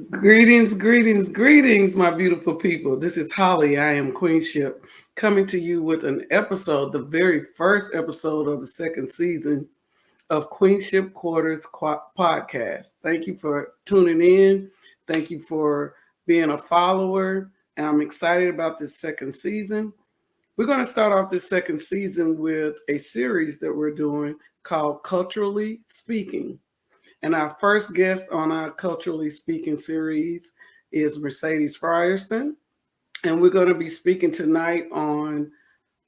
Greetings, greetings, greetings, my beautiful people. This is Holly. I am Queenship, coming to you with an episode, the very first episode of the second season of Queenship Quarters podcast. Thank you for tuning in. Thank you for being a follower. And I'm excited about this second season. We're going to start off this second season with a series that we're doing called Culturally Speaking. And our first guest on our Culturally Speaking series is Mercedes Frierson. And we're going to be speaking tonight on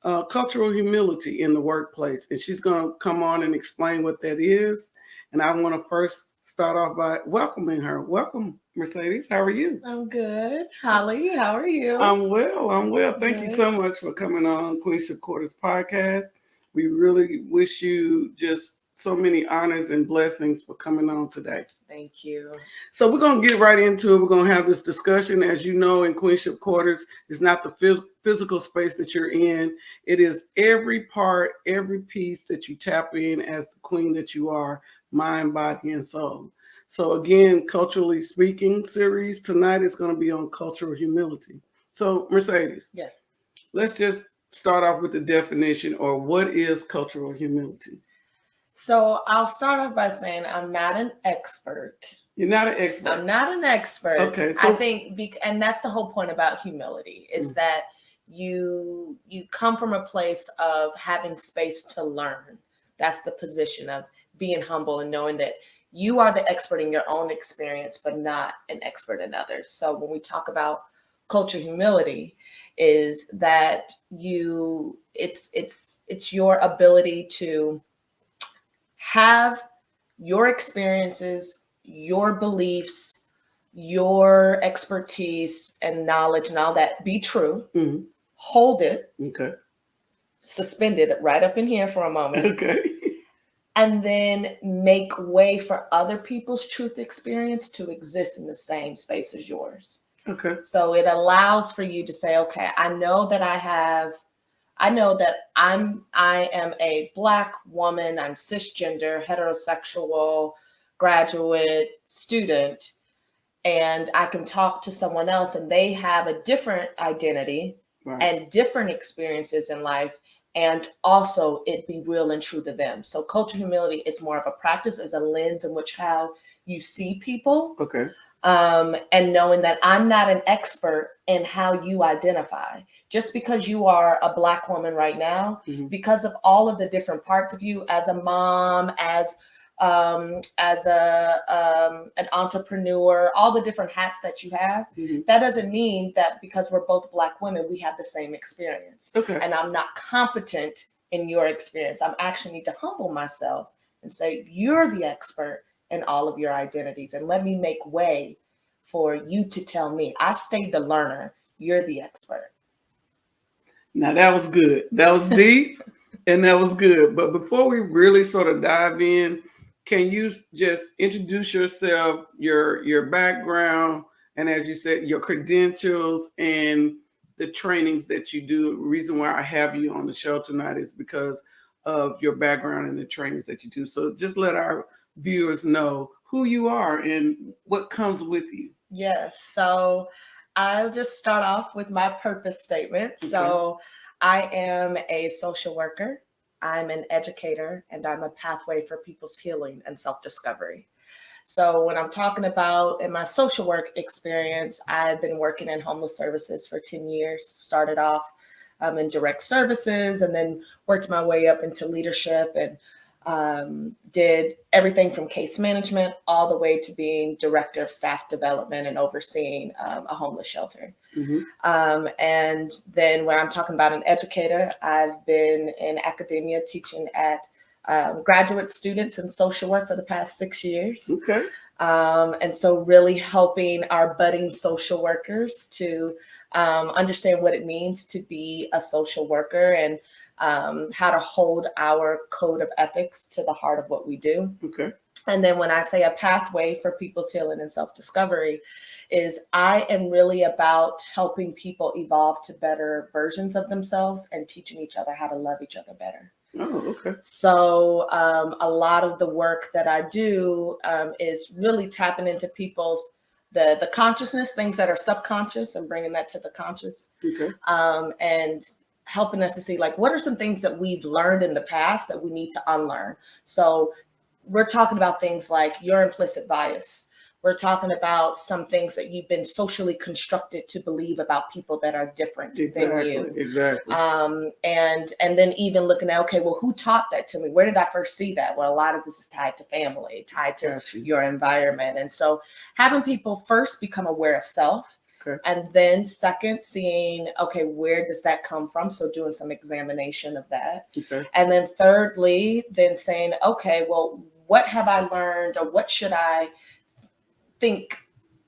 cultural humility in the workplace. And she's going to come on and explain what that is. And I want to first start off by welcoming her. Welcome, Mercedes. How are you? I'm good. Holly, how are you? I'm well. I'm well. Thank you Good. so much for coming on Queenship Quarters podcast. We really wish you just so many honors and blessings for coming on today. Thank you. So we're going to get right into it. We're going to have this discussion. As you know, in Queenship Quarters, it's not the physical space that you're in. It is every part, every piece that you tap in as the queen that you are, mind, body, and soul. So again, Culturally Speaking series tonight is going to be on cultural humility. So Mercedes, Yeah. let's just start off with the definition, or what is cultural humility? So I'll start off by saying I'm not an expert. You're not an expert. I'm not an expert. Okay, I think, and that's the whole point about humility is that you come from a place of having space to learn. That's the position of being humble and knowing that you are the expert in your own experience, but not an expert in others. So when we talk about cultural humility, is that it's your ability to have your experiences, your beliefs, your expertise and knowledge and all that be true. Mm-hmm. Hold it. Okay. Suspend it right up in here for a moment. Okay. And then make way for other people's truth experience to exist in the same space as yours. Okay. So it allows for you to say, okay, I know that I am a Black woman, I'm cisgender, heterosexual, graduate, student, and I can talk to someone else and they have a different identity and different experiences in life, and also it be real and true to them. So cultural humility is more of a practice, as a lens in which how you see people. Okay. And knowing that I'm not an expert in how you identify. Just because you are a Black woman right now, because of all of the different parts of you as a mom, as an entrepreneur, all the different hats that you have, that doesn't mean that because we're both Black women, we have the same experience. Okay. And I'm not competent in your experience. I actually need to humble myself and say, you're the expert in all of your identities, and let me make way for you to tell me. I stayed the learner. You're the expert. Now that was good. That was deep and that was good. But before we really sort of dive in, can you just introduce yourself, your background, and as you said, your credentials and the trainings that you do? The reason why I have you on the show tonight is because of your background and the trainings that you do. So just let our viewers know who you are and what comes with you. Yes. So I'll just start off with my purpose statement. Okay. So I am a social worker, I'm an educator, and I'm a pathway for people's healing and self-discovery. So when I'm talking about in my social work experience, I've been working in homeless services for 10 years, started off in direct services and then worked my way up into leadership and did everything from case management all the way to being director of staff development and overseeing a homeless shelter. And then when I'm talking about an educator, I've been in academia teaching at graduate students in social work for the past 6 years. Okay. And so really helping our budding social workers to understand what it means to be a social worker and how to hold our code of ethics to the heart of what we do. Okay. And then when I say a pathway for people's healing and self-discovery, is I am really about helping people evolve to better versions of themselves and teaching each other how to love each other better. Oh, okay. So a lot of the work that I do is really tapping into people's the consciousness, things that are subconscious, and bringing that to the conscious, Okay. and helping us to see like what are some things that we've learned in the past that we need to unlearn. So we're talking about things like your implicit bias. We're talking about some things that you've been socially constructed to believe about people that are different than you. Exactly. And then even looking at, okay, well, who taught that to me? Where did I first see that? Well, a lot of this is tied to family, tied to your environment. And so having people first become aware of self, and then second, seeing, okay, where does that come from? So doing some examination of that. And then thirdly, then saying, okay, well, what have I learned, or what should I think,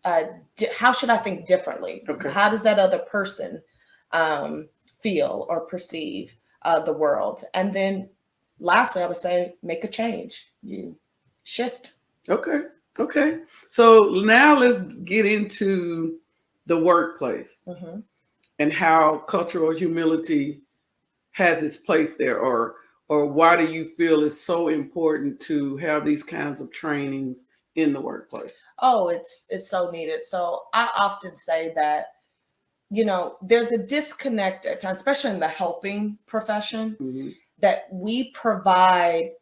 how should I think differently? How does that other person feel or perceive the world? And then lastly, I would say, make a change. You shift. Okay. So now let's get into the workplace and how cultural humility has its place there, or why do you feel it's so important to have these kinds of trainings in the workplace? Oh, it's so needed. So I often say that, there's a disconnect at times, especially in the helping profession, that we provide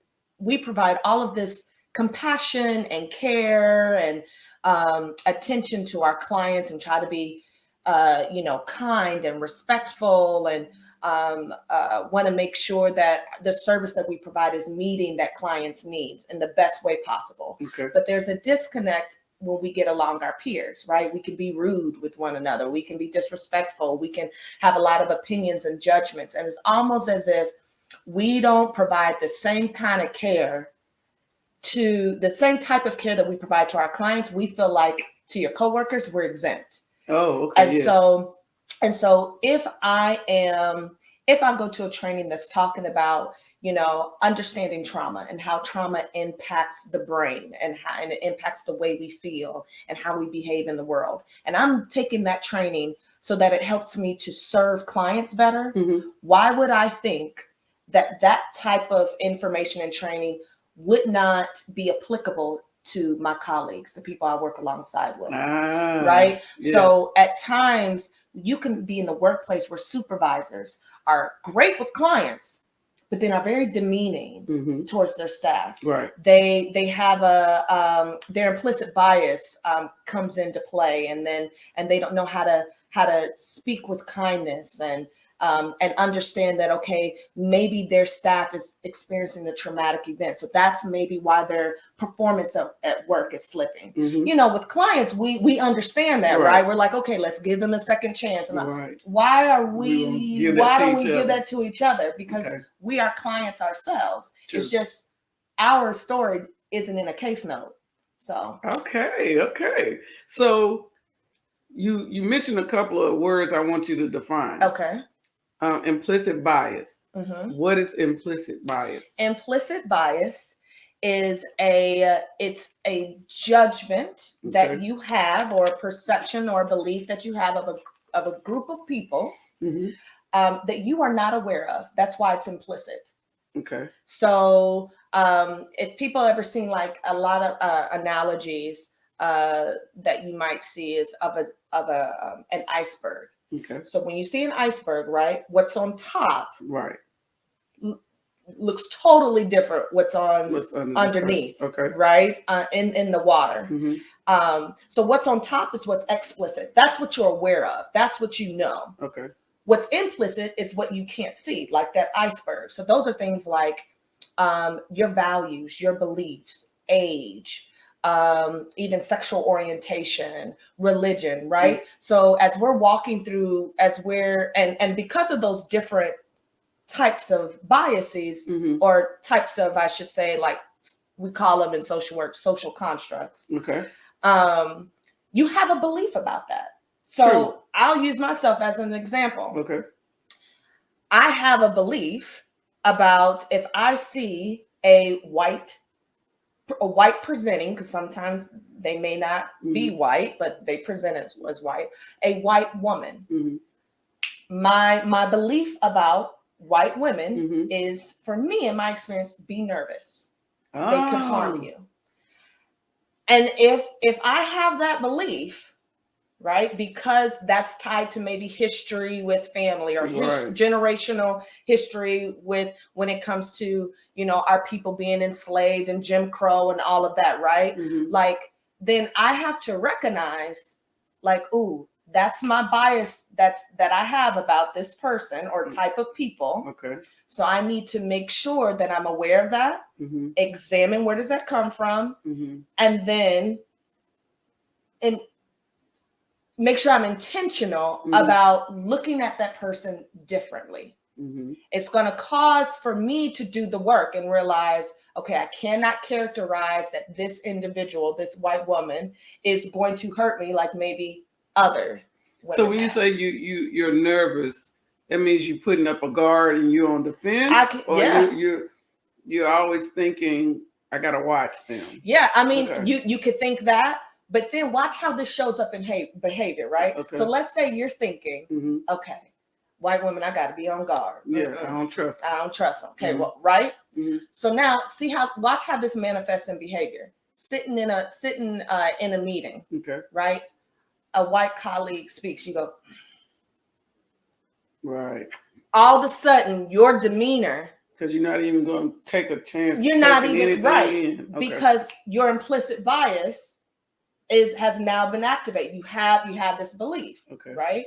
all of this compassion and care and attention to our clients, and try to be kind and respectful, and want to make sure that the service that we provide is meeting that client's needs in the best way possible. But there's a disconnect when we get along our peers, right? We can be rude with one another. We can be disrespectful. We can have a lot of opinions and judgments. And it's almost as if we don't provide the same kind of care, to the same type of care that we provide to our clients. We feel like to your coworkers, we're exempt. And so if I go to a training that's talking about, understanding trauma and how trauma impacts the brain, and it impacts the way we feel and how we behave in the world, and I'm taking that training so that it helps me to serve clients better, why would I think that type of information and training would not be applicable to my colleagues, the people I work alongside with, right? Yes. So at times you can be in the workplace where supervisors are great with clients, but then are very demeaning towards their staff. Right. They have their implicit bias comes into play, and they don't know how to speak with kindness and understand that, okay, maybe their staff is experiencing a traumatic event. So that's maybe why their performance at work is slipping. With clients, we understand that, right? We're like, okay, let's give them a second chance. And why don't we give that to each other? Because we are clients ourselves. It's just our story isn't in a case note. So okay. So you mentioned a couple of words I want you to define. Implicit bias. What is implicit bias? Implicit bias is it's a judgment that you have, or a perception or belief that you have of a group of people that you are not aware of. That's why it's implicit. So if people ever seen like a lot of analogies that you might see is of an iceberg. So when you see an iceberg, right, what's on top looks totally different what's underneath, right, in the water. So what's on top is what's explicit. That's what you're aware of. That's what you know. What's implicit is what you can't see, like that iceberg. So those are things like your values, your beliefs, age, even sexual orientation, religion, right? So as we're walking through, and because of those different types of biases, or types of, I should say, like we call them in social work, social constructs. You have a belief about that. So I'll use myself as an example. I have a belief about, if I see a white presenting, because sometimes they may not be white, but they present as white, a white woman. My belief about white women is, for me, in my experience, be nervous. They could harm you. And if I have that belief, right, because that's tied to maybe history with family or generational history with when it comes to, you know, our people being enslaved and Jim Crow and all of that, right? Like, then I have to recognize, like, ooh, that's my bias that I have about this person or type of people. Okay. So I need to make sure that I'm aware of that, examine where does that come from, and then make sure I'm intentional about looking at that person differently. It's going to cause for me to do the work and realize, okay, I cannot characterize that this individual, this white woman, is going to hurt me like maybe other women. So when you say you're nervous, that means you're putting up a guard and you're on defense, you're always thinking, I gotta watch them. Yeah, I mean, you could think that, but then watch how this shows up in behavior, right? Okay. So let's say you're thinking, okay, white women, I gotta be on guard. Yeah, I don't trust them. I don't trust them. Okay, well, right? So now watch how this manifests in behavior. Sitting in a meeting, right? A white colleague speaks, you go, right. All of a sudden, your demeanor, because you're not even going to take a chance. You're not even right because your implicit bias has now been activated. You have this belief, right?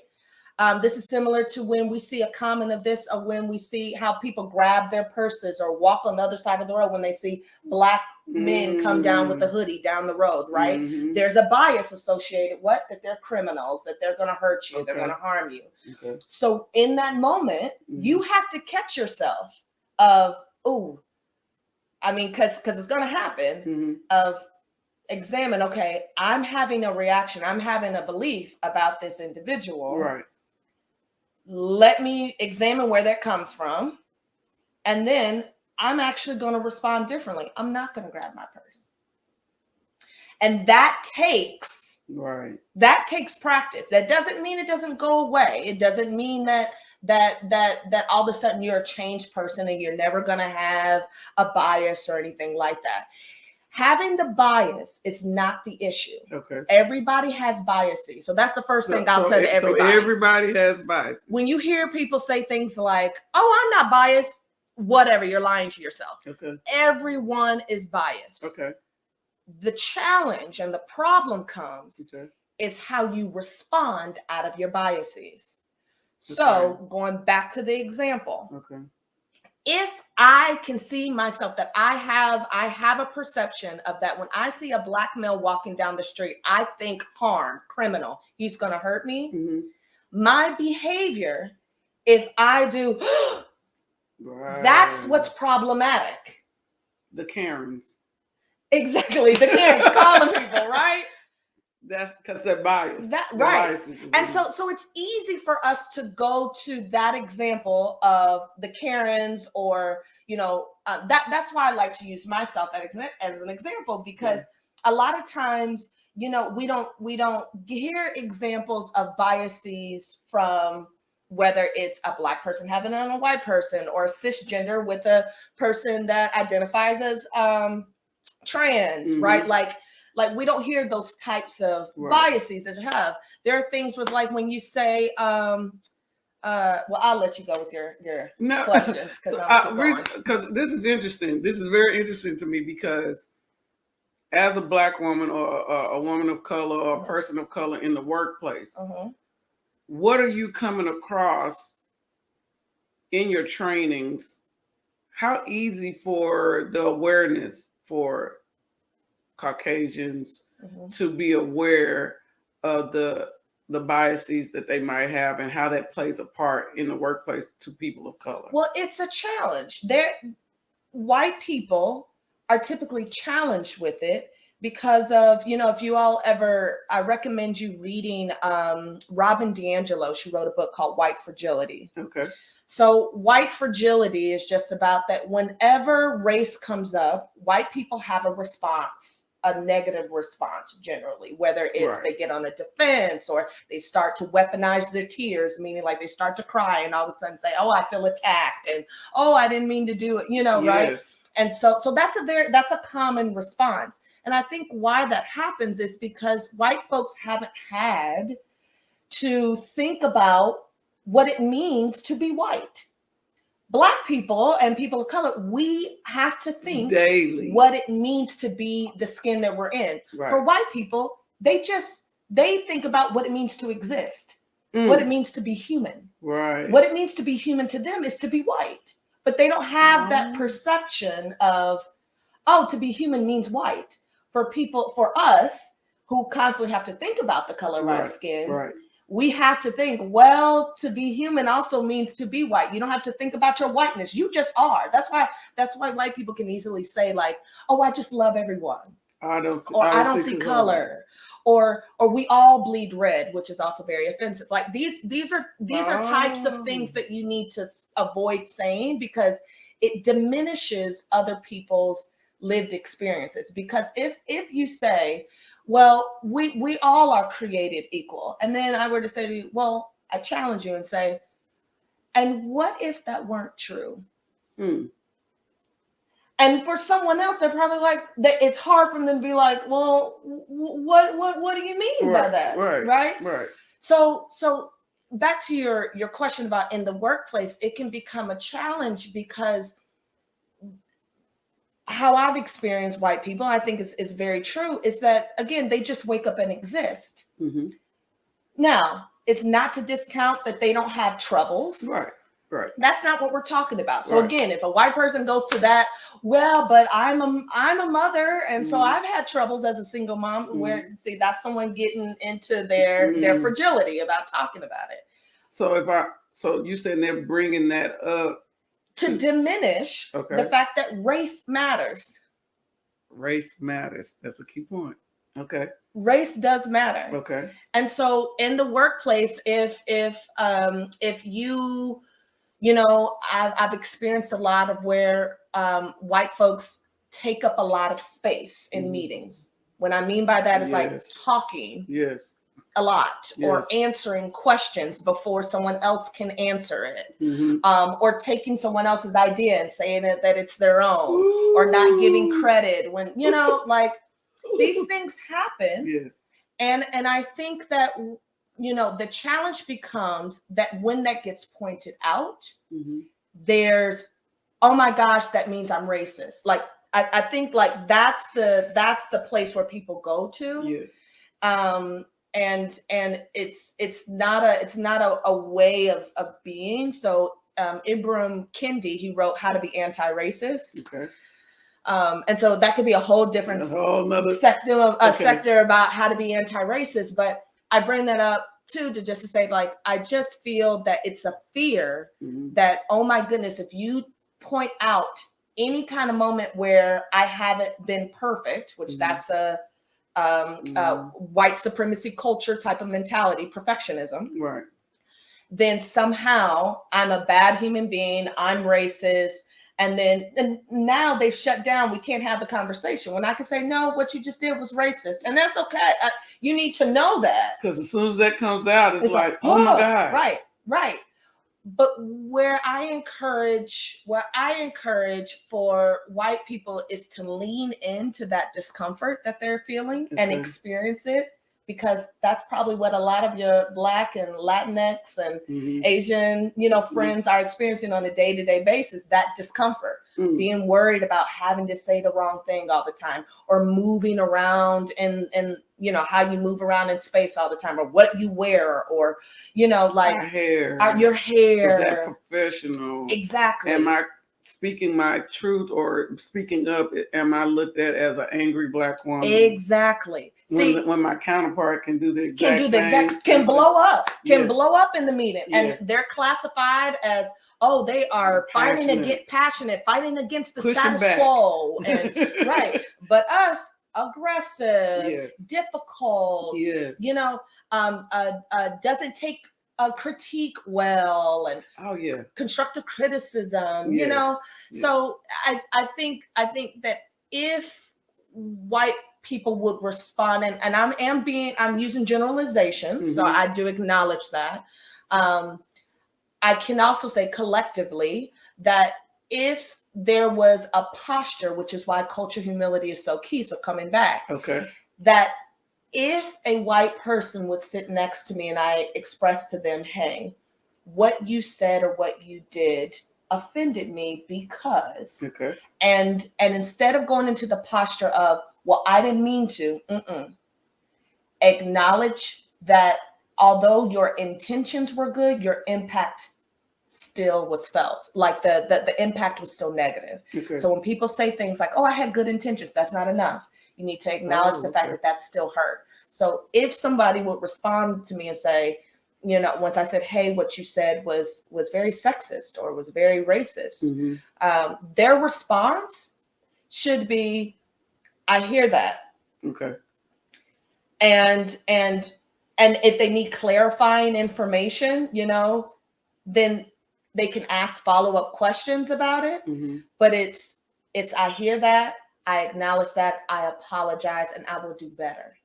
This is similar to when we see a comment of this, or when we see how people grab their purses or walk on the other side of the road when they see black men come down with a hoodie down the road, right? There's a bias associated that they're criminals, that they're going to hurt you, they're going to harm you. So in that moment, you have to catch yourself of, I mean, because it's going to happen, of examine, okay, I'm having a reaction, I'm having a belief about this individual. Right. Let me examine where that comes from. And then I'm actually going to respond differently. I'm not going to grab my purse. And that takes practice. That doesn't mean it doesn't go away. It doesn't mean that all of a sudden you're a changed person and you're never going to have a bias or anything like that. Having the bias is not the issue. Okay. Everybody has biases. So that's the first thing I'll tell everybody. So everybody has bias. When you hear people say things like, oh, I'm not biased, whatever, you're lying to yourself. Okay. Everyone is biased. Okay. The challenge and the problem comes is how you respond out of your biases. So going back to the example. Okay. If I can see myself that I have a perception of that when I see a black male walking down the street, I think harm, criminal, he's going to hurt me. My behavior, if I do, that's what's problematic. The Karens. Exactly. The Karens calling people, right? That's because they're biased. Right. And so it's easy for us to go to that example of the Karens, or, you know, that's why I like to use myself as an example, because a lot of times, you know, we don't hear examples of biases from whether it's a black person having it on a white person, or a cisgender with a person that identifies as trans, right? Like we don't hear those types of biases that you have. There are things with, like, when you say, well, I'll let you go with your questions, because this is interesting. This is very interesting to me, because as a black woman, or a woman of color, or a person of color in the workplace, what are you coming across in your trainings? How easy for the awareness for Caucasians to be aware of the biases that they might have, and how that plays a part in the workplace to people of color? Well, it's a challenge. White people are typically challenged with it because of, you know, if you all ever, I recommend you reading Robin DiAngelo. She wrote a book called White Fragility. Okay. So white fragility is just about that whenever race comes up, white people have a response, a negative response generally, whether it's they get on a defense, or they start to weaponize their tears, meaning like they start to cry and all of a sudden say, oh, I feel attacked, and oh, I didn't mean to do it, you know, right? And so that's a common response. And I think why that happens is because white folks haven't had to think about what it means to be white. Black people and people of color, we have to think daily what it means to be the skin that we're in. Right. For white people, they think about what it means to exist, what it means to be human. Right. What it means to be human to them is to be white. But they don't have that perception of, oh, to be human means white. For us who constantly have to think about the color of our skin, right. we have to think, well, to be human also means to be white. You don't have to think about your whiteness. You just are. That's why white people can easily say, like, oh, I just love everyone. I don't see color. Or we all bleed red, which is also very offensive. Like these are types of things that you need to avoid saying, because it diminishes other people's lived experiences. Because if you say, well, we all are created equal, and then I were to say to you, well, I challenge you and say, and what if that weren't true? And for someone else, they're probably like, it's hard for them to be like, well, what do you mean by that? Right. So back to your question about in the workplace, it can become a challenge, because how I've experienced white people, I think is very true, is that, again, they just wake up and exist. Mm-hmm. Now, it's not to discount that they don't have troubles. Right. That's not what we're talking about. So again, if a white person goes to that, well, but I'm a mother, and so I've had troubles as a single mom. Where that's someone getting into their fragility about talking about it. So you saying they're bringing that up to diminish the fact that race matters. Race matters. That's a key point. Okay. Race does matter. Okay. And so in the workplace, if you know, I've experienced a lot of where white folks take up a lot of space in meetings. What I mean by that is like talking a lot, or answering questions before someone else can answer it, or taking someone else's idea and saying that it's their own, or not giving credit when, you know, like these things happen. And I think that, you know, the challenge becomes that when that gets pointed out, there's, oh my gosh, that means I'm racist. Like I think like that's the place where people go to. And it's not a way of being. So Ibram Kendi, he wrote How to Be Anti-Racist. Okay. And so that could be a whole different sector about how to be anti-racist. But I bring that up too to say, like, I just feel that it's a fear that, oh my goodness, if you point out any kind of moment where I haven't been perfect, which that's a white supremacy culture type of mentality, perfectionism, right? Then somehow I'm a bad human being, I'm racist. And now they shut down. We can't have the conversation when I can say, no, what you just did was racist. And that's okay. You need to know that. Because as soon as that comes out, it's like, oh my God. Right. But where I encourage for white people is to lean into that discomfort that they're feeling and experience it, because that's probably what a lot of your Black and Latinx and Asian, you know, friends are experiencing on a day-to-day basis, that discomfort, being worried about having to say the wrong thing all the time, or moving around and you know, how you move around in space all the time, or what you wear, or, you know, like your hair. Is that professional? Exactly. Am I speaking my truth or speaking up? Am I looked at as an angry Black woman? Exactly. When my counterpart can do the exact same, can blow up in the meeting, and they're classified as, oh, they are fighting against the status quo, and right. But us, aggressive, difficult, you know, doesn't take a critique well, and constructive criticism, you know. So I think that if white people would respond, and I'm using generalizations, so I do acknowledge that. I can also say collectively that if there was a posture, which is why culture humility is so key. So coming back, Okay. that if a white person would sit next to me and I expressed to them, hey, what you said or what you did offended me because, Okay. and instead of going into the posture of, well, I didn't mean to, acknowledge that although your intentions were good, your impact still was felt. Like the impact was still negative. Okay. So when people say things like, oh, I had good intentions, that's not enough. You need to acknowledge the fact that that still hurt. So if somebody would respond to me and say, you know, once I said, hey, what you said was very sexist or was very racist, their response should be, I hear that. Okay. And if they need clarifying information, you know, then they can ask follow-up questions about it. But it's I hear that, I acknowledge that, I apologize, and I will do better.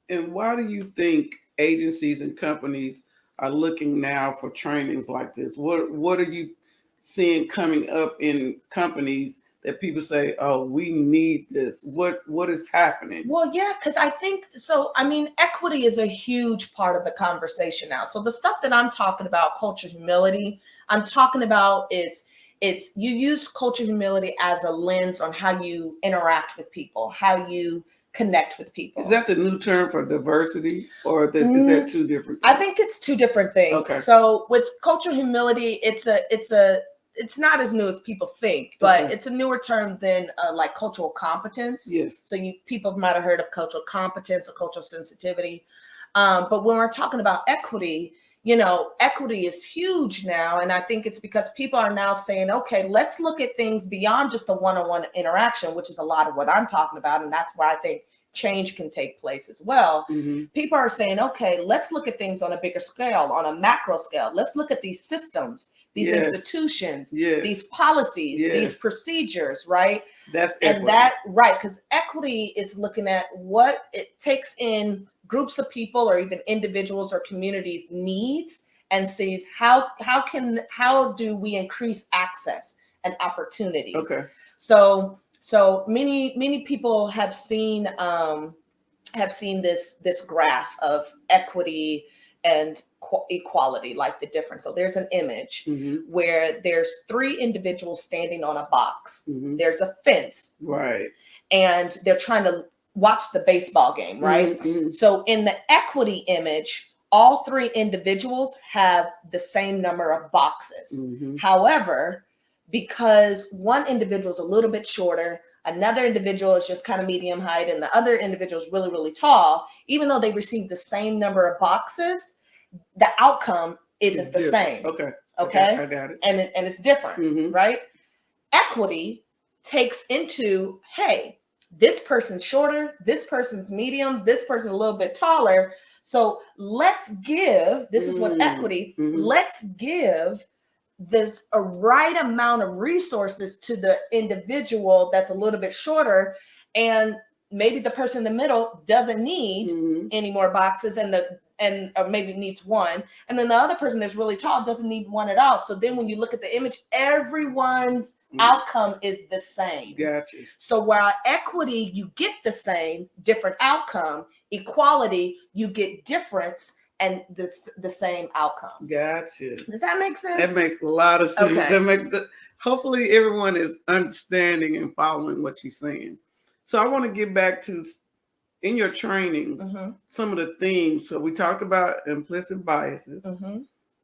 And why do you think agencies and companies are looking now for trainings like this? What are you seeing coming up in companies that people say, oh, we need this? What is happening? Well, yeah, because I think so. I mean, equity is a huge part of the conversation now. So the stuff that I'm talking about, culture humility, I'm talking about it's you use culture humility as a lens on how you interact with people, how you connect with people. Is that the new term for diversity, or is that two different things? I think it's two different things. Okay. So with culture humility, it's not as new as people think, but it's a newer term than like cultural competence. Yes. So people might have heard of cultural competence or cultural sensitivity. But when we're talking about equity, you know, equity is huge now. And I think it's because people are now saying, okay, let's look at things beyond just the one-on-one interaction, which is a lot of what I'm talking about. And that's where I think change can take place as well. People are saying, okay, let's look at things on a bigger scale, on a macro scale. Let's look at these systems, these institutions, these policies, these procedures, right? That's equity. And that, right, because equity is looking at what it takes in groups of people or even individuals or communities' needs and sees how do we increase access and opportunities. Okay. So many people have seen this graph of equity and equality, like the difference. So there's an image where there's three individuals standing on a box. There's a fence. Right. And they're trying to watch the baseball game, right? So in the equity image, all three individuals have the same number of boxes. However, because one individual is a little bit shorter, another individual is just kind of medium height, and the other individual is really, really tall, even though they receive the same number of boxes, the outcome isn't the same. Okay. I got it. And it's different, right? Equity takes into, hey, this person's shorter, this person's medium, this person's a little bit taller. So let's give, this is what equity, let's give this a right amount of resources to the individual that's a little bit shorter, and maybe the person in the middle doesn't need any more boxes, or maybe needs one, and then the other person that's really tall doesn't need one at all. So then when you look at the image, everyone's outcome is the same. Gotcha. So while equity, you get the same, different outcome, equality, you get difference and the same outcome. Gotcha. Does that make sense? That makes a lot of sense. Okay. Hopefully everyone is understanding and following what you're saying. So I want to get back to, in your trainings, some of the themes. So we talked about implicit biases.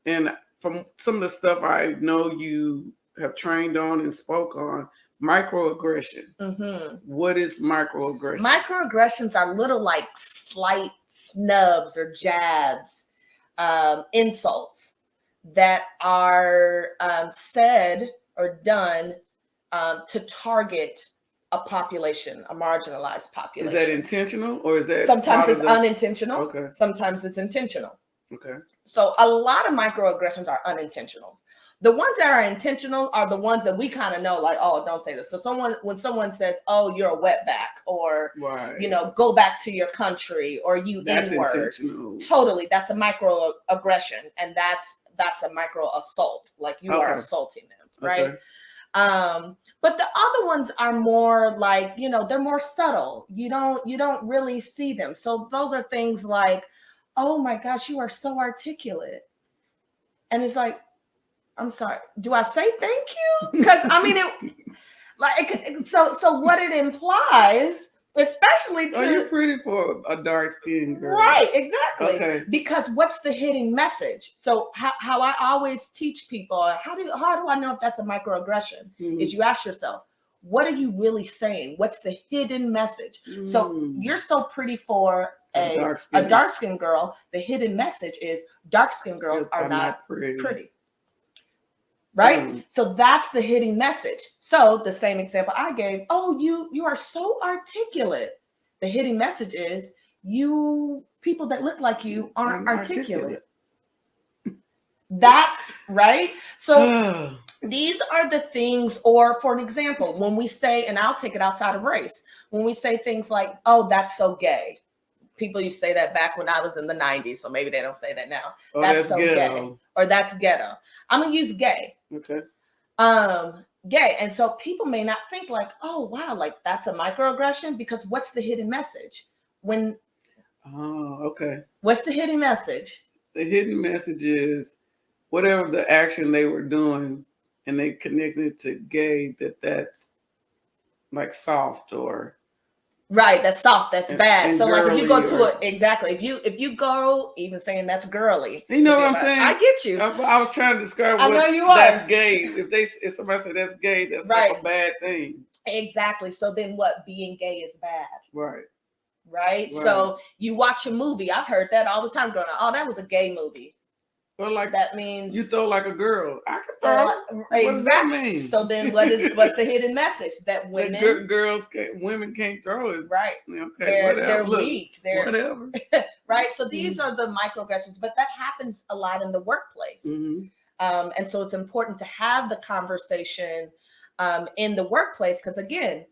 And from some of the stuff I know you have trained on and spoke on, microaggression. What is microaggression? Microaggressions are little like slight snubs or jabs, insults that are said or done to target a population, a marginalized population. Is that intentional, or is that sometimes it's unintentional? Okay. Sometimes it's intentional. Okay. So a lot of microaggressions are unintentional. The ones that are intentional are the ones that we kind of know, like, oh, don't say this. So when someone says, oh, you're a wetback, or, you know, go back to your country, or you N-word. Totally. That's a microaggression. And that's a micro assault. Like you are assaulting them. Right. But the other ones are more like, you know, they're more subtle. You don't really see them. So those are things like, oh my gosh, you are so articulate. And it's like, I'm sorry, do I say thank you? Because I mean, so what it implies, especially to, oh, you're pretty for a dark skinned girl. right, exactly. Okay. Because what's the hidden message? So how I always teach people, how do I know if that's a microaggression? Is you ask yourself, what are you really saying? What's the hidden message? So you're so pretty for a dark skinned girl. The hidden message is dark skinned girls are not pretty. Right? So that's the hidden message. So the same example I gave, oh, you are so articulate. The hidden message is people that look like you aren't articulate. That's right. So these are the things, or for an example, when we say, and I'll take it outside of race, when we say things like, oh, that's so gay. People used to say that back when I was in the 90s, so maybe they don't say that now. Oh, that's so gay. Or that's ghetto. I'm gonna use gay. Okay. Gay. And so people may not think like, oh wow, like that's a microaggression, because what's the hidden message? Okay. What's the hidden message? The hidden message is whatever the action they were doing and they connected it to gay, that's like soft or right, that's soft, that's bad. So like if you go to exactly, if you go even saying that's girly, you know what I'm saying? I get you. I was trying to describe what that's gay. If somebody said that's gay, that's right. Like a bad thing. Exactly. So then what? Being gay is bad. Right. So you watch a movie. I've heard that all the time growing up. Oh, that was a gay movie. Or like that means you throw like a girl. I can throw. Exactly. What does that mean? So then, what's the hidden message? That women, women can't throw it. Right. Okay. They're weak. They're whatever. Right. So these are the microaggressions, but that happens a lot in the workplace. And so it's important to have the conversation in the workplace, because again,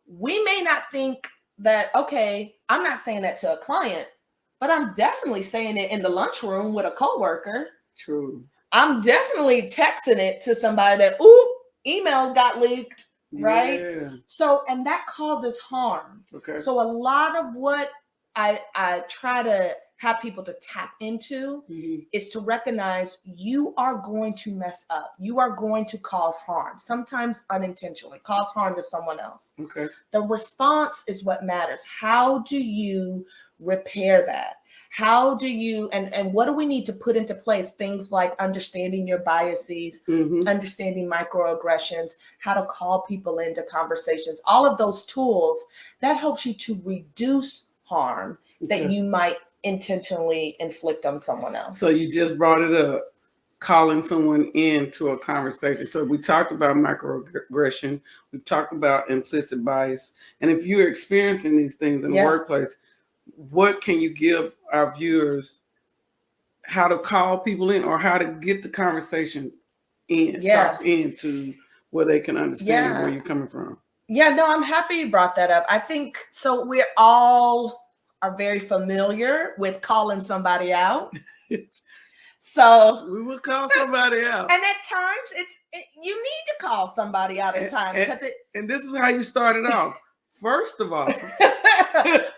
we may not think that, okay, I'm not saying that to a client, but I'm definitely saying it in the lunchroom with a coworker. True. I'm definitely texting it to somebody that, email got leaked, right? Yeah. So, and that causes harm. Okay. So a lot of what I try to have people to tap into is to recognize you are going to mess up. You are going to cause harm, sometimes unintentionally, cause harm to someone else. Okay. The response is what matters. How do you repair that? How do you, and what do we need to put into place? Things like understanding your biases, understanding microaggressions, how to call people into conversations, all of those tools that helps you to reduce harm that you might intentionally inflict on someone else. So you just brought it up, calling someone into a conversation. So we talked about microaggression, we talked about implicit bias, and if you're experiencing these things in the workplace, what can you give our viewers how to call people in or how to get the conversation in, talk into where they can understand where you're coming from? Yeah, no, I'm happy you brought that up. I think so. We all are very familiar with calling somebody out. So we will call somebody out. And at times you need to call somebody out at times. And this is how you started off. First of all,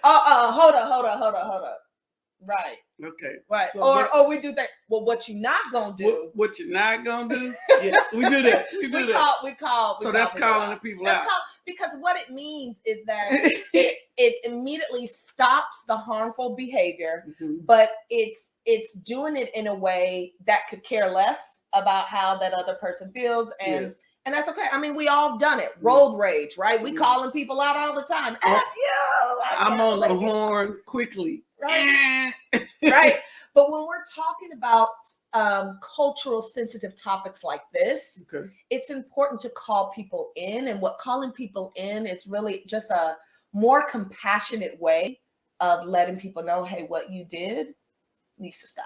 hold up. Right. Okay. Right. So or we do that. Well, what you're not gonna do? What you're not gonna do? Yes, we do that. We call. So that's calling the people out. Because what it means is that it immediately stops the harmful behavior, but it's doing it in a way that could care less about how that other person feels, and that's okay. I mean, we all done it. Road rage, right? We calling people out all the time. F you! I'm on the horn quickly. Right. Right. But when we're talking about cultural sensitive topics like this, it's important to call people in. And what calling people in is really just a more compassionate way of letting people know, hey, what you did needs to stop.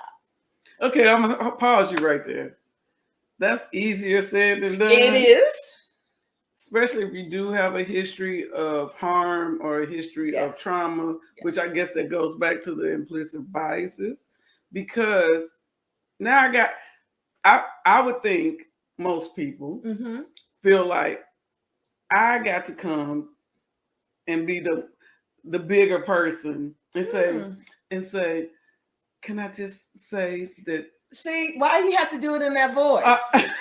Okay, I'm going to pause you right there. That's easier said than done. It is. Especially if you do have a history of harm or a history of trauma, which I guess that goes back to the implicit biases. Because now I would think most people feel like I got to come and be the bigger person and say, can I just say that? See, why do you have to do it in that voice?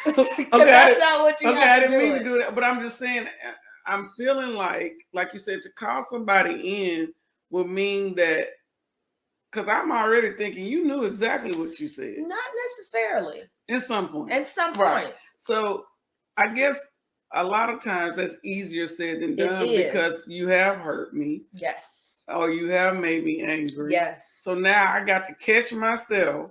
Because Okay, that's not what you have I to didn't do. mean to do that, but I'm just saying, I'm feeling like you said, to call somebody in would mean that, because I'm already thinking you knew exactly what you said. Not necessarily. At some point. At some point. Right. So I guess a lot of times that's easier said than done because you have hurt me. Yes. Or you have made me angry. Yes. So now I got to catch myself.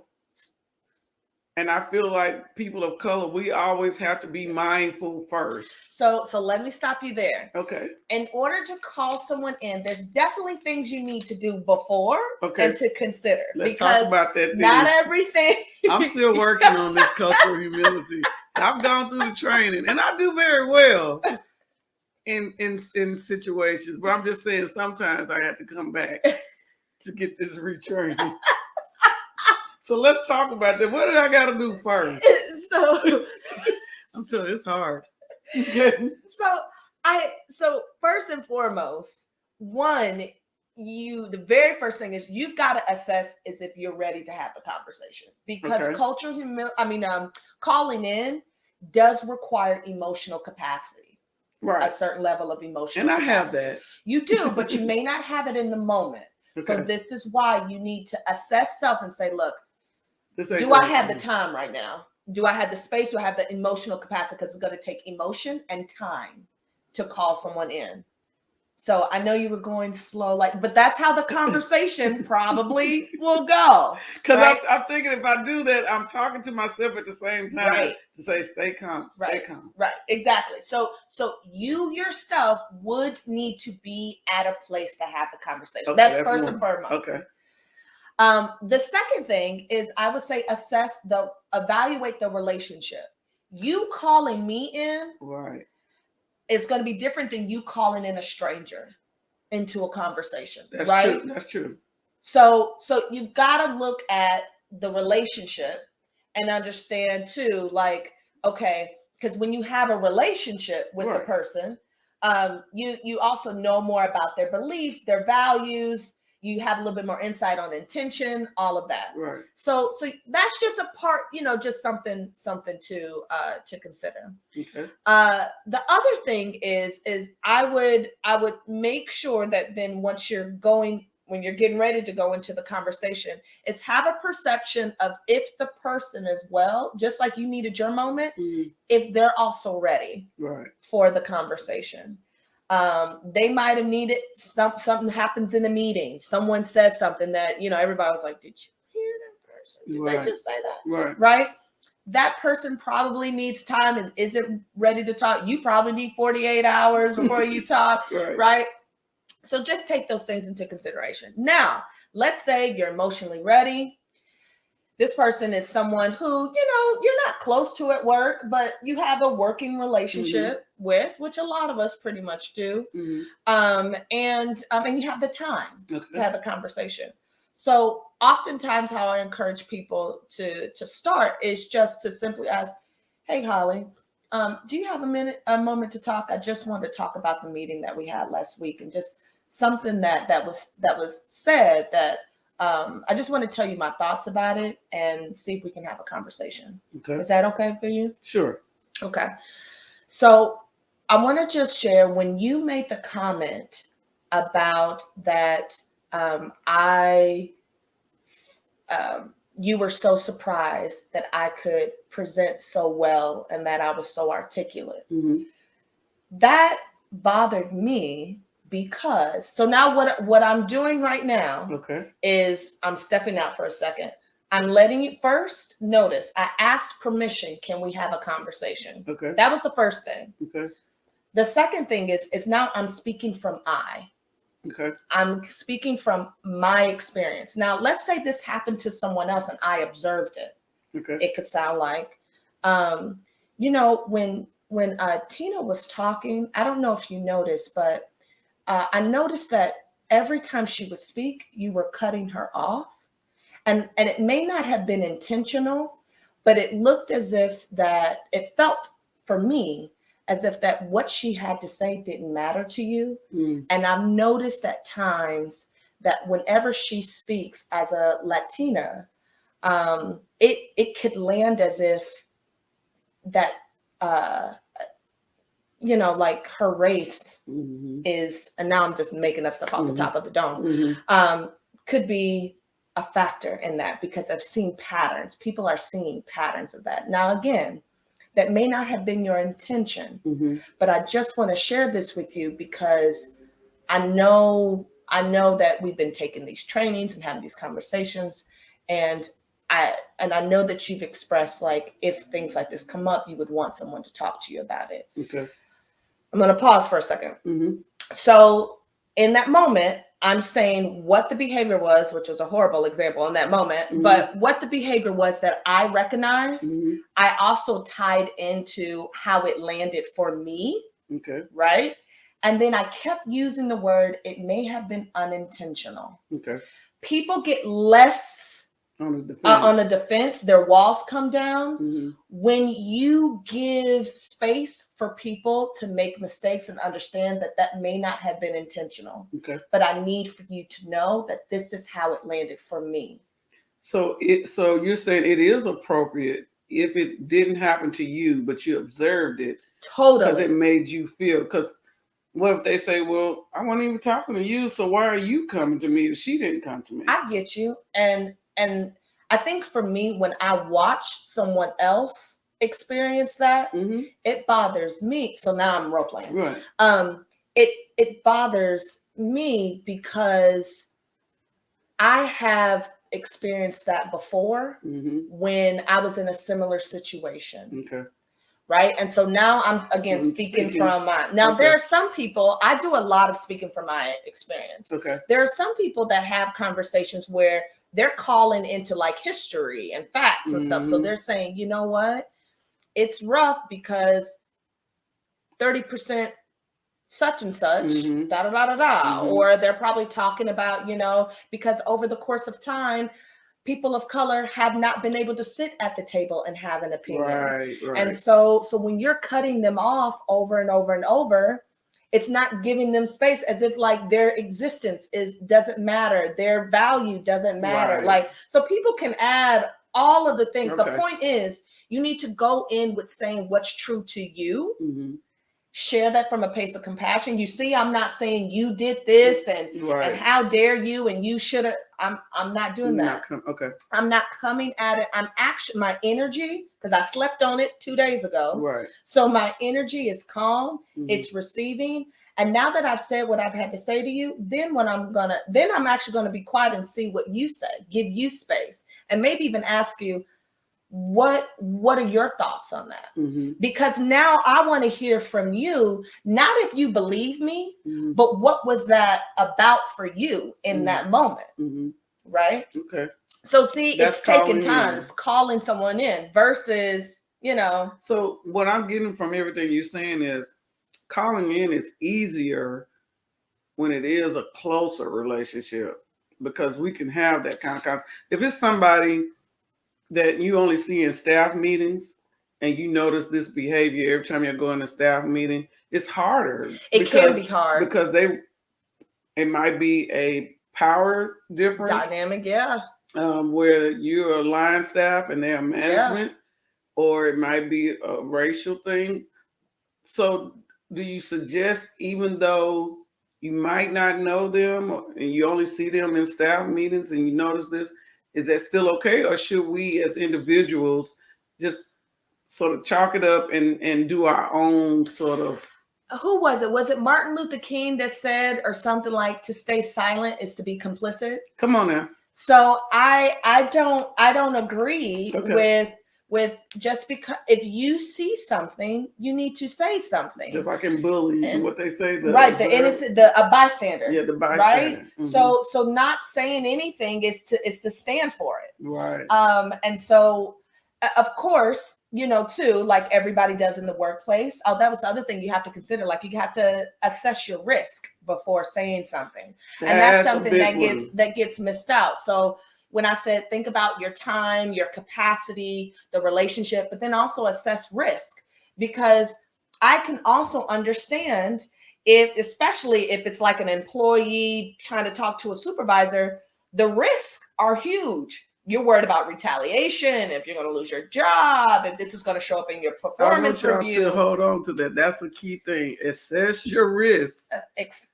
And I feel like people of color, we always have to be mindful first. So let me stop you there. Okay. In order to call someone in, there's definitely things you need to do before and to consider. Let's talk about that. Not everything. I'm still working on this cultural humility. I've gone through the training, and I do very well in situations. But I'm just saying, sometimes I have to come back to get this retraining. So let's talk about that. What do I got to do first? I'm telling you, it's hard. Okay. So first and foremost, the very first thing is you've got to assess is if you're ready to have the conversation, because calling in does require emotional capacity, right? A certain level of emotional capacity. I have that. You do, but you may not have it in the moment. Okay. So this is why you need to assess self and say, look, do I have the time right now? Do I have the space? Do I have the emotional capacity? Because it's going to take emotion and time to call someone in. So I know you were going slow, but that's how the conversation probably will go. Because I'm thinking if I do that, I'm talking to myself at the same time to say, stay calm, stay calm. Right, exactly. So you yourself would need to be at a place to have the conversation. Okay, that's first and foremost. Okay. The second thing is, I would say, evaluate the relationship. You calling me in, right, is going to be different than you calling in a stranger into a conversation. That's right? True. That's true. So you've got to look at the relationship and understand too, okay, because when you have a relationship with the person, you also know more about their beliefs, their values. You have a little bit more insight on intention, all of that. Right. So that's just a part, just something to consider. Okay. The other thing is I would make sure that then when you're getting ready to go into the conversation, is have a perception of if the person as well, just like you needed your moment, if they're also ready for the conversation. They might have needed something happens in a meeting. Someone says something that, everybody was like, did you hear that person? Did they just say that? Right. That person probably needs time and isn't ready to talk. You probably need 48 hours before you talk. Right. So just take those things into consideration. Now, let's say you're emotionally ready. This person is someone who, you're not close to at work, but you have a working relationship with, which a lot of us pretty much do. And you have the time to have the conversation. So oftentimes how I encourage people to start is just to simply ask, hey, Holly, do you have a moment to talk? I just wanted to talk about the meeting that we had last week and just something that was said that I just want to tell you my thoughts about it and see if we can have a conversation. Okay. Is that okay for you? Sure. Okay. So I want to just share, when you made the comment about that, you were so surprised that I could present so well and that I was so articulate. That bothered me. Because so now what I'm doing right now is I'm stepping out for a second. I'm letting you first notice. I asked permission. Can we have a conversation? Okay. That was the first thing. Okay. The second thing is now I'm speaking from I. Okay. I'm speaking from my experience. Now, let's say this happened to someone else and I observed it. Okay. It could sound like, when Tina was talking, I don't know if you noticed, but I noticed that every time she would speak, you were cutting her off. And it may not have been intentional, but it looked as if that it felt for me as if that what she had to say didn't matter to you. Mm. And I've noticed at times that whenever she speaks as a Latina, it could land as if that, like her race is, and now I'm just making up stuff off the top of the dome, could be a factor in that, because I've seen patterns. People are seeing patterns of that. Now, again, that may not have been your intention, but I just want to share this with you because I know that we've been taking these trainings and having these conversations, and I know that you've expressed, like, if things like this come up, you would want someone to talk to you about it. Okay. I'm going to pause for a second. So in that moment, I'm saying what the behavior was, which was a horrible example in that moment, but what the behavior was that I recognized, I also tied into how it landed for me. Okay. Right? And then I kept using the word, it may have been unintentional. Okay. People get less on the defense. Their walls come down when you give space for people to make mistakes and understand that that may not have been intentional. Okay. But I need for you to know that this is how it landed for me. So you're saying it is appropriate if it didn't happen to you, but you observed it. Totally. Because it made you feel, because what if they say, well, I wasn't even talking to you, so why are you coming to me if she didn't come to me? I get you. And I think for me, when I watch someone else experience that, it bothers me. So now I'm role playing. Right. It bothers me because I have experienced that before when I was in a similar situation. Okay. Right. And so now I'm again speaking from my, now there are some people, I do a lot of speaking from my experience. Okay. There are some people that have conversations where they're calling into like history and facts and stuff. So they're saying, you know what? It's rough because 30% such and such, da da da da da. Or they're probably talking about, because over the course of time, people of color have not been able to sit at the table and have an opinion. Right. And so when you're cutting them off over and over and over, it's not giving them space, as if like their existence doesn't matter. Their value doesn't matter. Right. Like, so people can add all of the things. The point is you need to go in with saying what's true to you. Share that from a place of compassion. You see, I'm not saying you did this and how dare you and you should have. I'm not doing that. Okay. I'm not coming at it. I'm actually, my energy, because I slept on it 2 days ago. Right. So my energy is calm. It's receiving. And now that I've said what I've had to say to you, then I'm actually gonna be quiet and see what you say. Give you space, and maybe even ask you, what are your thoughts on that? Because now I want to hear from you, not if you believe me, but what was that about for you in that moment? Right? Okay. So see, it's taking time. It's calling someone in versus, So what I'm getting from everything you're saying is calling in is easier when it is a closer relationship, because we can have that kind of conversation. If it's somebody that you only see in staff meetings and you notice this behavior every time you're going to staff meeting, it's harder. It can be hard. Because it might be a power difference. Dynamic, yeah. Where you're a line staff and they're management, or it might be a racial thing. So do you suggest, even though you might not know them and you only see them in staff meetings and you notice this, is that still okay? Or should we as individuals just sort of chalk it up and do our own sort of... Who was it? Was it Martin Luther King that said, or something like, to stay silent is to be complicit? Come on now. So I don't agree with just because if you see something, you need to say something. Just like in bullying, what they say, the innocent, a bystander. Yeah, the bystander. Right. So not saying anything is to stand for it. Right. And so of course, too, like everybody does in the workplace. Oh, that was the other thing you have to consider. Like, you have to assess your risk before saying something, and that's something that gets missed out. So when I said, think about your time, your capacity, the relationship, but then also assess risk, because I can also understand if, especially if it's like an employee trying to talk to a supervisor, the risks are huge. You're worried about retaliation, if you're going to lose your job, if this is going to show up in your performance review. To hold on to that. That's a key thing. Assess your risk.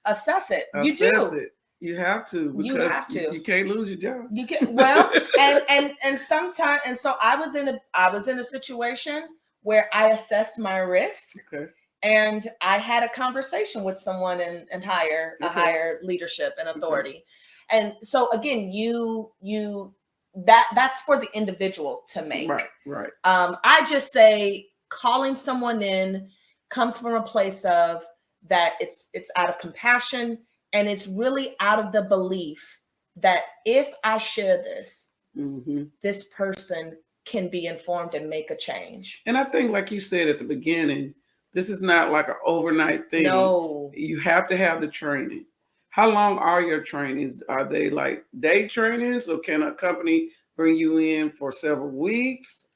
Assess it. Assess it. You have to. You have to. You can't lose your job. You can. Well, and sometimes, and so I was in a situation where I assessed my risk. Okay. And I had a conversation with someone in higher leadership and authority. Okay. And so again, that's for the individual to make. Right. I just say calling someone in comes from a place of that it's out of compassion, and it's really out of the belief that if I share this, this person can be informed and make a change. And I think, like you said at the beginning, this is not like an overnight thing. No. You have to have the training. How long are your trainings? Are they like day trainings, or can a company bring you in for several weeks,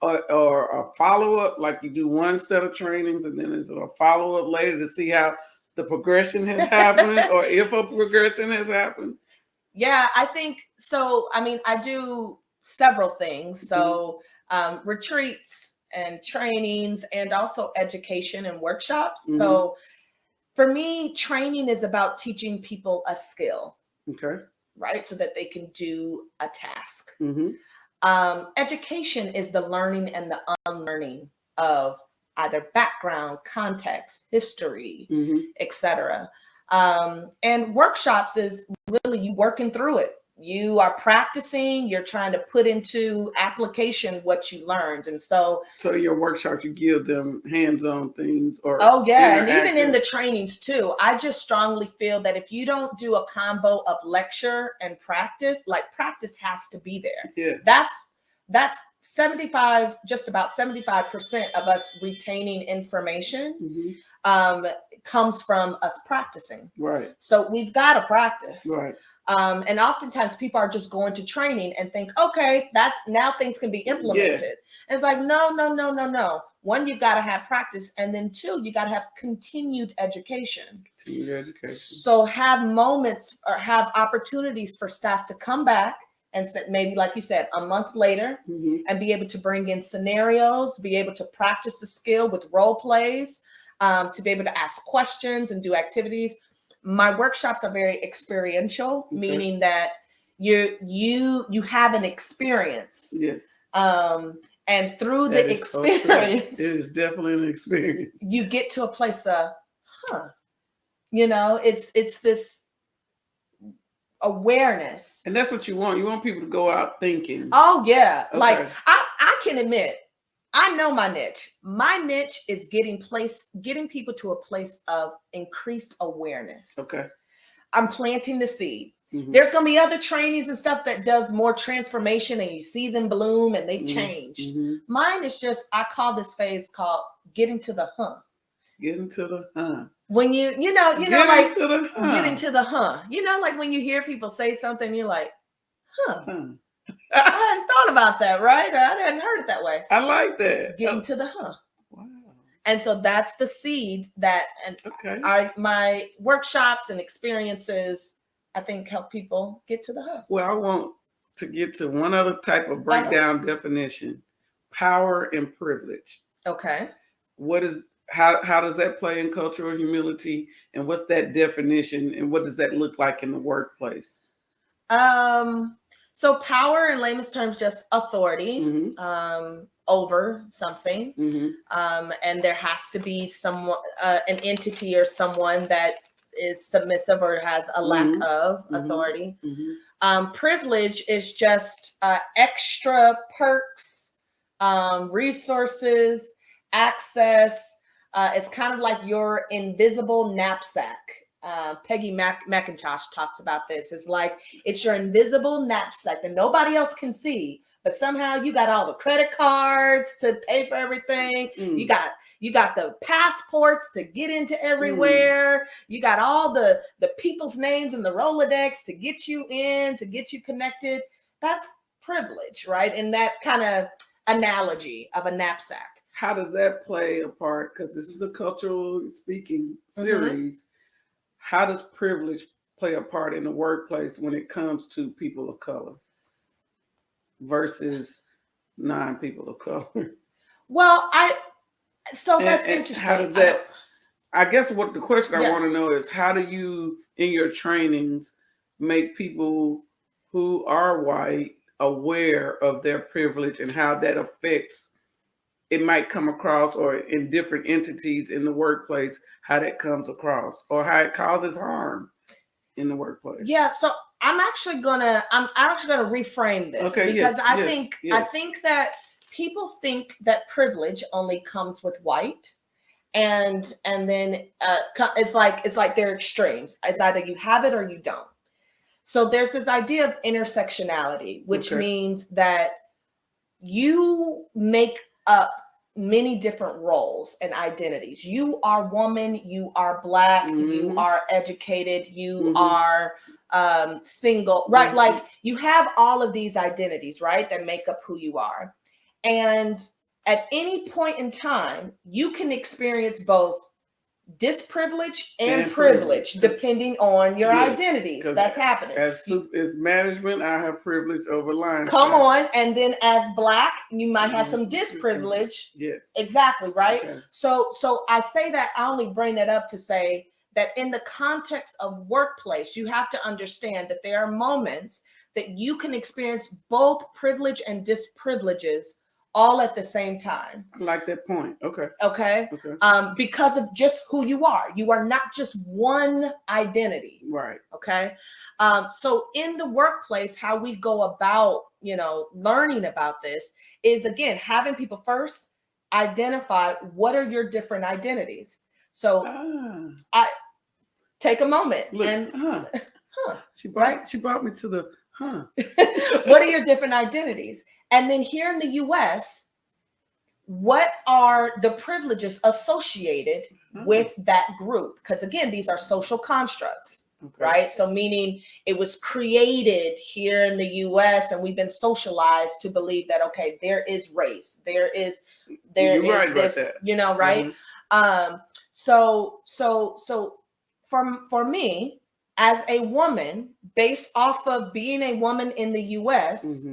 or a follow-up, like you do one set of trainings and then is it a follow-up later to see how the progression has happened or if a progression has happened? Yeah, I think so. I mean, I do several things. So retreats and trainings, and also education and workshops. So for me, training is about teaching people a skill. Okay. Right? So that they can do a task. Education is the learning and the unlearning of either background, context, history, etc. And workshops is really you working through it. You are practicing, you're trying to put into application what you learned. And so your workshops, you give them hands-on things, or and even in the trainings too, I just strongly feel that if you don't do a combo of lecture and practice, like practice has to be there. Yeah. That's 75, just about 75% of us retaining information comes from us practicing. Right. So we've got to practice. Right. And oftentimes people are just going to training and think, okay, that's now things can be implemented. Yeah. And it's like, no. One, you've got to have practice. And then two, you got to have continued education. So have moments or have opportunities for staff to come back and maybe, like you said, a month later and be able to bring in scenarios, be able to practice the skill with role plays, to be able to ask questions and do activities. My workshops are very experiential, meaning that you have an experience. Yes. And through the experience, it is definitely an experience. You get to a place of, it's this awareness. And that's what you want. You want people to go out thinking. Oh yeah. Okay. Like I can admit, I know my niche. My niche is getting people to a place of increased awareness. Okay. I'm planting the seed. There's going to be other trainings and stuff that does more transformation and you see them bloom and they change. Mine is just, I call this phase called getting to the Getting to the When you like getting to the like when you hear people say something, you're like, I hadn't thought about that, right? Or I hadn't heard it that way. I like that. Getting to the Wow. And so that's the seed that, and my workshops and experiences, I think, help people get to the Well, I want to get to one other type of breakdown definition: power and privilege. Okay. How does that play in cultural humility, and what's that definition, and what does that look like in the workplace? So power in layman's terms, just authority over something. And there has to be someone, an entity or someone that is submissive or has a lack of authority. Privilege is just extra perks, resources, access. It's kind of like your invisible knapsack. Peggy McIntosh talks about this. It's like it's your invisible knapsack that nobody else can see, but somehow you got all the credit cards to pay for everything. You got the passports to get into everywhere. You got all the people's names and the Rolodex to get you in, to get you connected. That's privilege, right? In that kind of analogy of a knapsack. how does that play a part? Because this is a cultural speaking series. How does privilege play a part in the workplace when it comes to people of color versus non-people of color? Well, that's interesting. How does that? I guess what the question I want to know is, how do you, in your trainings, make people who are white aware of their privilege and how that affects, it might come across, or in different entities in the workplace, how that comes across, or how it causes harm in the workplace? Yeah, so I'm actually gonna reframe this, because I think that people think that privilege only comes with white, and then it's like they're extremes. It's either you have it or you don't. So there's this idea of intersectionality, which means that you make up many different roles and identities. You are woman, you are Black, you are educated, you are single, right? Like you have all of these identities, right, that make up who you are. And at any point in time, you can experience both disprivilege and privilege depending on your identities. That's happening. As management, I have privilege over line. Come on. And then as Black, you might have some disprivilege. Yes. Exactly, right? Okay. So I say that, I only bring that up to say that in the context of workplace, you have to understand that there are moments that you can experience both privilege and disprivileges all at the same time. I like that point. Okay. Because of just who you are. You are not just one identity. Right. Okay. So in the workplace, how we go about, learning about this is, again, having people first identify what are your different identities. So I take a moment. Look, and she brought me to the what are your different identities? And then here in the US, what are the privileges associated with that group? Because again, these are social constructs, right? So meaning it was created here in the US, and we've been socialized to believe that, okay, there is race, there is this, right? So for me, as a woman, based off of being a woman in the US,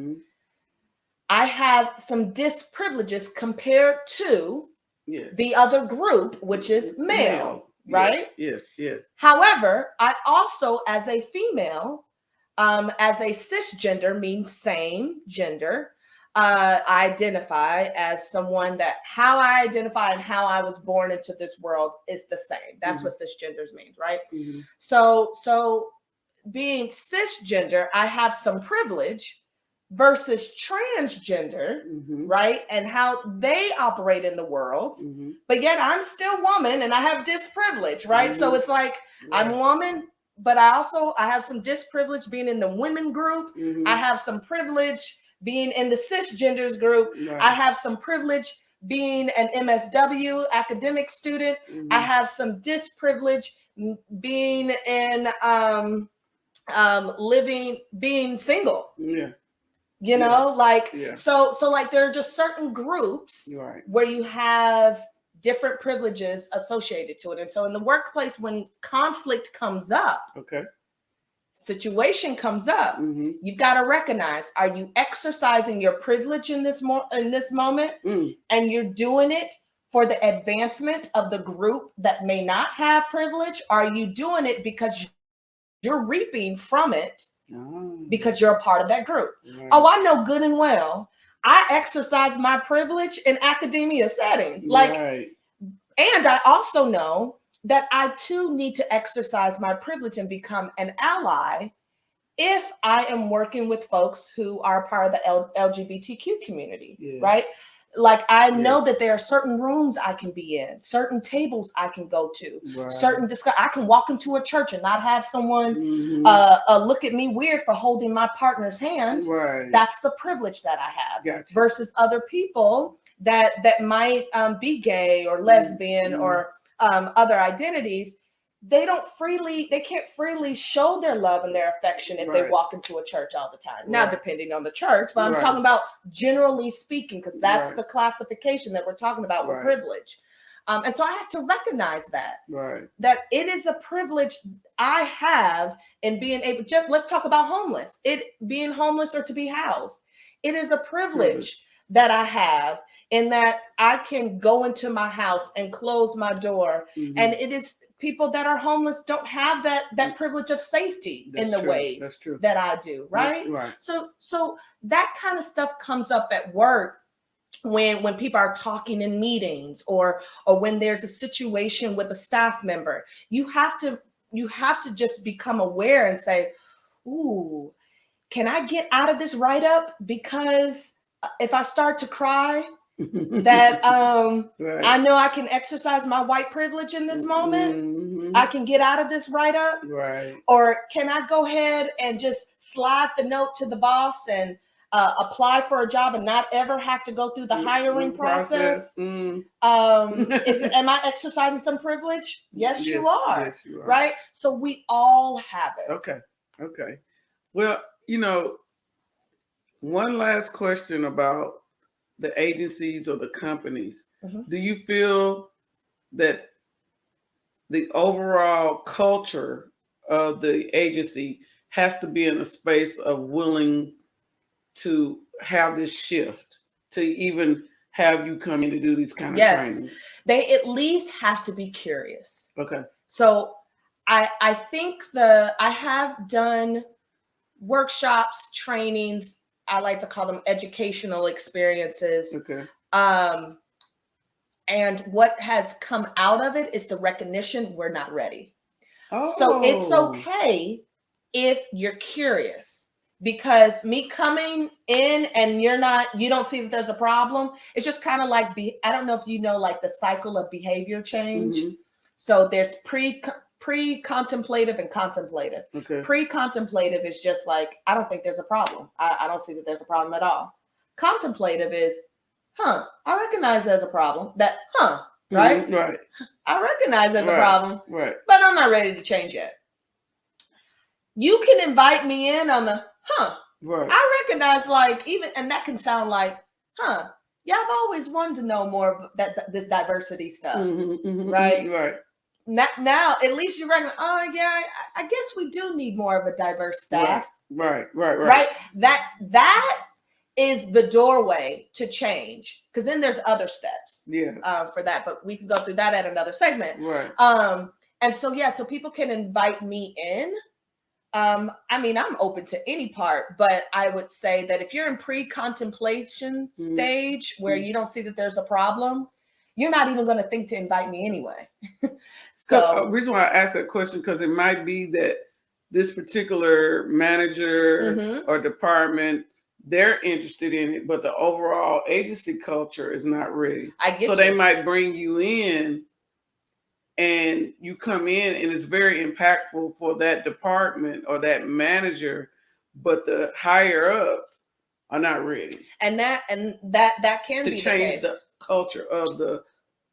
I have some disprivileges compared to the other group, which is male, right? Yes. However, I also, as a female, as a cisgender, means same gender, identify as someone that how I identify and how I was born into this world is the same. That's what cisgenders means, right? So being cisgender, I have some privilege versus transgender, right? And how they operate in the world. But yet I'm still woman and I have disprivilege, right? So it's like I'm woman, but I have some disprivilege being in the women group. I have some privilege being in the cisgenders group. I have some privilege being an MSW academic student. I have some disprivilege being in being single. So like there are just certain groups where you have different privileges associated to it. And so in the workplace, when conflict comes up, situation comes up, you've got to recognize, are you exercising your privilege in this moment? And you're doing it for the advancement of the group that may not have privilege? Are you doing it because you're reaping from it because you're a part of that group? Oh, I know good and well I exercise my privilege in academia settings. And I also know that I too need to exercise my privilege and become an ally if I am working with folks who are part of the LGBTQ community, right? Like I know that there are certain rooms I can be in, certain tables I can go to, certain I can walk into a church and not have someone look at me weird for holding my partner's hand. That's the privilege that I have versus other people that might be gay or lesbian or other identities. they can't freely show their love and their affection if they Right. walk into a church all the time. Now, Right. depending on the church, but I'm Right. talking about generally speaking, because that's Right. the classification that we're talking about with Right. privilege. And so I have to recognize that it is a privilege I have in being able, just let's talk about homeless. Being homeless or to be housed. It is a privilege that I have in that I can go into my house and close my door. Mm-hmm. And it is people that are homeless don't have that privilege of safety in the ways that I do, right? Right. So that kind of stuff comes up at work when people are talking in meetings or when there's a situation with a staff member. You have to just become aware and say, ooh, can I get out of this write-up? Because if I start to cry, that I know I can exercise my white privilege in this moment. Mm-hmm. I can get out of this write-up. Right. Or can I go ahead and just slide the note to the boss and apply for a job and not ever have to go through the hiring process? Am I exercising some privilege? Yes, you are. Yes, you are. Right? So we all have it. Okay. Well, one last question about the agencies or the companies. Mm-hmm. Do you feel that the overall culture of the agency has to be in a space of willing to have this shift, to even have you come in to do these kind of trainings? They at least have to be curious. Okay. So I think I have done workshops, trainings, I like to call them educational experiences. Okay. And what has come out of it is the recognition we're not ready. Oh. So it's okay if you're curious, because me coming in and you don't see that there's a problem. It's just kind of like, I don't know if you know, like the cycle of behavior change. Mm-hmm. So there's pre-contemplative and contemplative. Okay. Pre-contemplative is just like, I don't think there's a problem. I don't see that there's a problem at all. Contemplative is, I recognize there's a problem. Right? Mm-hmm, right. I recognize there's a problem, right? But I'm not ready to change yet. You can invite me in on the, right. I recognize, like, even, and that can sound like, yeah, I've always wanted to know more of this diversity stuff, right? Right. Now, at least you recognize, I guess we do need more of a diverse staff. Right. That is the doorway to change, because then there's other steps for that, but we can go through that at another segment. Right. And so, so people can invite me in. I mean, I'm open to any part, but I would say that if you're in pre-contemplation stage where you don't see that there's a problem, you're not even going to think to invite me anyway. So the reason why I asked that question, because it might be that this particular manager or department, they're interested in it, but the overall agency culture is not ready. They might bring you in and you come in and it's very impactful for that department or that manager, but the higher ups are not ready. And that can be the case. To change the culture of the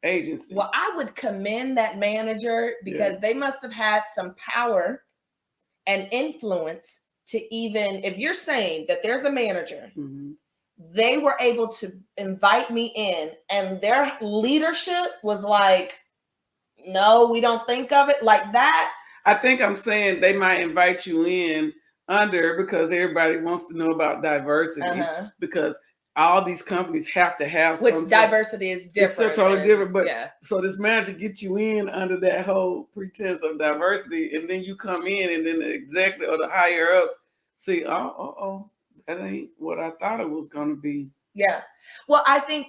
agency. Well, I would commend that manager, because they must have had some power and influence to, even if you're saying that there's a manager, they were able to invite me in and their leadership was like, no, we don't think of it like that. I think I'm saying they might invite you in because everybody wants to know about diversity, because all these companies have to have diversity is different. It's totally different. But so this manager gets you in under that whole pretense of diversity, and then you come in, and then the executive or the higher ups see, that ain't what I thought it was going to be. Yeah. Well, I think,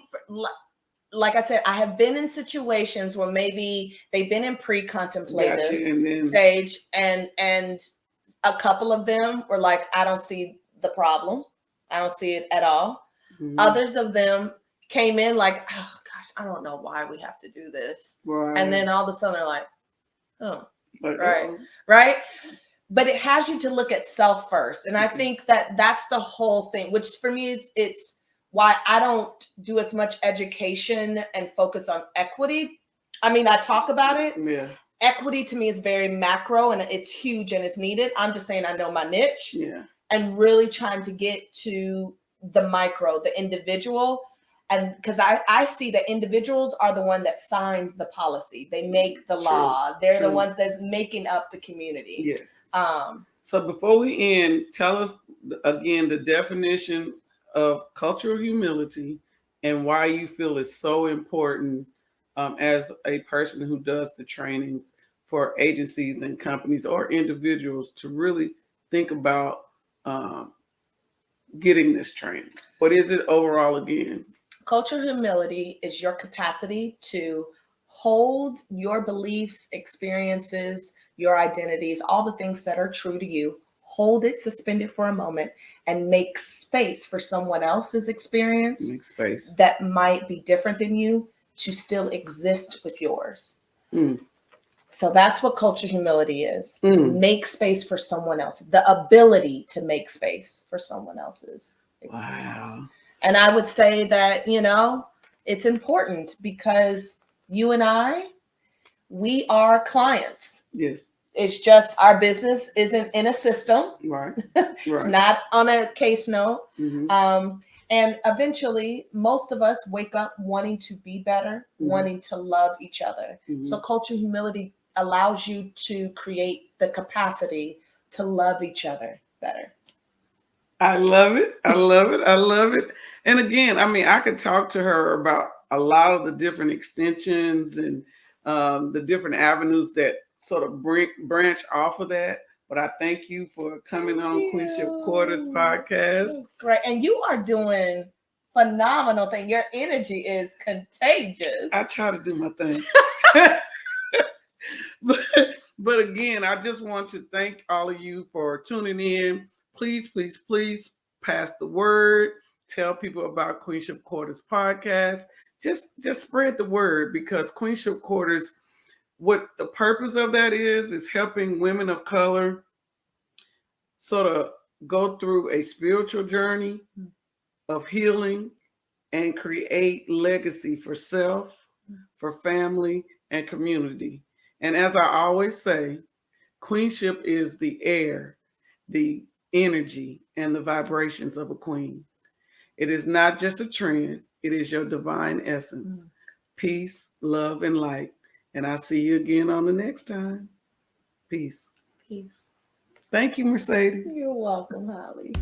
like I said, I have been in situations where maybe they've been in pre-contemplative stage, and a couple of them were like, I don't see the problem. I don't see it at all. Others of them came in like, oh gosh, I don't know why we have to do this. Right. And then all of a sudden they're like, right. But it has you to look at self first. And I think that that's the whole thing, which for me, it's why I don't do as much education and focus on equity. I mean, I talk about it equity to me is very macro and it's huge and it's needed. I'm just saying I know my niche, and really trying to get to the micro, the individual. And because I see that individuals are the one that signs the policy. They make the law. They're the ones that's making up the community. Yes. So before we end, tell us again the definition of cultural humility and why you feel it's so important as a person who does the trainings for agencies and companies or individuals to really think about getting this training. What is it overall again? Cultural humility is your capacity to hold your beliefs, experiences, your identities, all the things that are true to you, hold it, suspend it for a moment, and make space for someone else's experience that might be different than you to still exist with yours. So that's what cultural humility is. Make space for someone else, the ability to make space for someone else's experience. Wow. And I would say that, it's important because you and I, we are clients. Yes. It's just our business isn't in a system. Right. It's not on a case note. And eventually, most of us wake up wanting to be better, wanting to love each other. So cultural humility allows you to create the capacity to love each other better. I love it. I love it. I love it. And again, I could talk to her about a lot of the different extensions and the different avenues that sort of branch off of that. But I thank you for coming on Queenship Quarters podcast. That's great. And you are doing phenomenal thing. Your energy is contagious. I try to do my thing. But again, I just want to thank all of you for tuning in. Please, please, please pass the word. Tell people about Queenship Quarters podcast. Just spread the word, because Queenship Quarters, what the purpose of that is helping women of color sort of go through a spiritual journey of healing and create legacy for self, for family, and community. And as I always say, queenship is the air, the energy, and the vibrations of a queen. It is not just a trend. It is your divine essence. Peace, love, and light. And I'll see you again on the next time. Peace. Peace. Thank you, Mercedes. You're welcome, Holly.